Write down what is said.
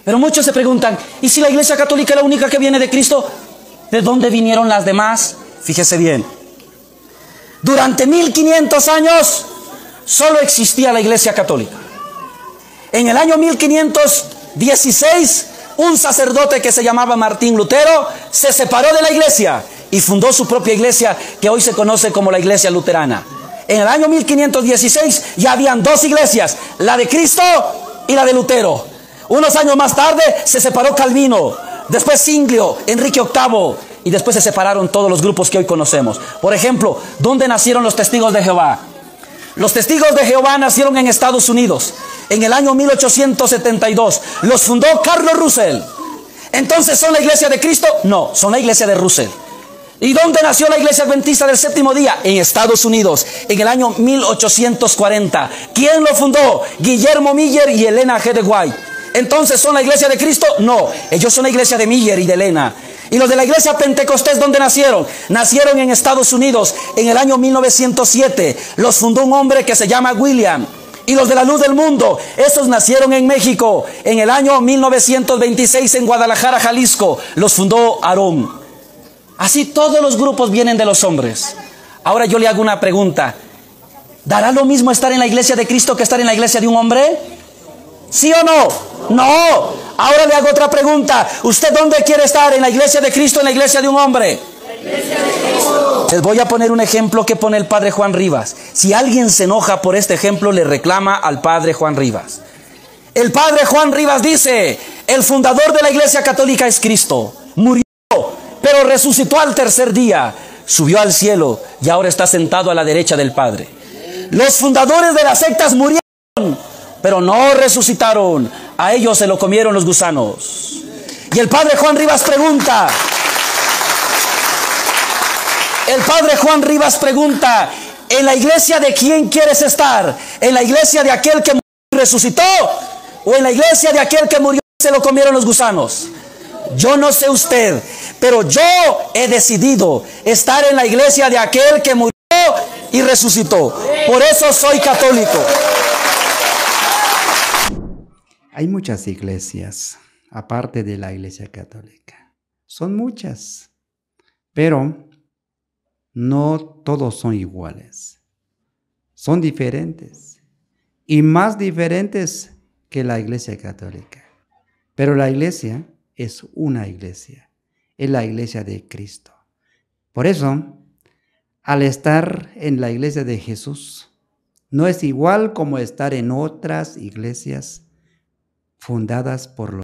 Pero muchos se preguntan, ¿y si la Iglesia Católica es la única que viene de Cristo? ¿De dónde vinieron las demás? Fíjese bien. Durante 1500 años solo existía la Iglesia Católica. En el año 1516, un sacerdote que se llamaba Martín Lutero se separó de la Iglesia y fundó su propia iglesia, que hoy se conoce como la Iglesia Luterana. En el año 1516 ya habían dos iglesias, la de Cristo y la de Lutero. Unos años más tarde se separó Calvino, después Zwinglio, Enrique VIII, y después se separaron todos los grupos que hoy conocemos. Por ejemplo, ¿dónde nacieron los Testigos de Jehová? Los Testigos de Jehová nacieron en Estados Unidos en el año 1872. Los fundó Carlos Russell. ¿Entonces son la Iglesia de Cristo? No, son la Iglesia de Russell. ¿Y dónde nació la Iglesia Adventista del Séptimo Día? En Estados Unidos, en el año 1840. ¿Quién lo fundó? Guillermo Miller y Elena G. de White. ¿Entonces son la Iglesia de Cristo? No, ellos son la Iglesia de Miller y de Elena. ¿Y los de la Iglesia Pentecostés dónde nacieron? Nacieron en Estados Unidos en el año 1907. Los fundó un hombre que se llama William. Y los de la Luz del Mundo, esos nacieron en México en el año 1926 en Guadalajara, Jalisco. Los fundó Aarón. Así todos los grupos vienen de los hombres. Ahora yo le hago una pregunta. ¿Dará lo mismo estar en la Iglesia de Cristo que estar en la iglesia de un hombre? ¿Sí o no? No. Ahora le hago otra pregunta. ¿Usted dónde quiere estar? ¿En la Iglesia de Cristo o en la iglesia de un hombre? La Iglesia de Cristo. Les voy a poner un ejemplo que pone el padre Juan Rivas. Si alguien se enoja por este ejemplo, le reclama al padre Juan Rivas. El padre Juan Rivas dice: el fundador de la Iglesia Católica es Cristo. Murió, pero resucitó al tercer día. Subió al cielo y ahora está sentado a la derecha del Padre. Los fundadores de las sectas murieron, pero no resucitaron. A ellos se lo comieron los gusanos. Y el padre Juan Rivas pregunta, ¿en la iglesia de quién quieres estar? ¿En la iglesia de aquel que murió y resucitó? ¿O en la iglesia de aquel que murió y se lo comieron los gusanos? Yo no sé usted, pero yo he decidido estar en la iglesia de aquel que murió y resucitó. Por eso soy católico. Hay muchas iglesias, aparte de la Iglesia Católica. Son muchas, pero no todos son iguales. Son diferentes y más diferentes que la Iglesia Católica. Pero la iglesia es una iglesia, es la iglesia de Cristo. Por eso, al estar en la iglesia de Jesús, no es igual como estar en otras iglesias fundadas por los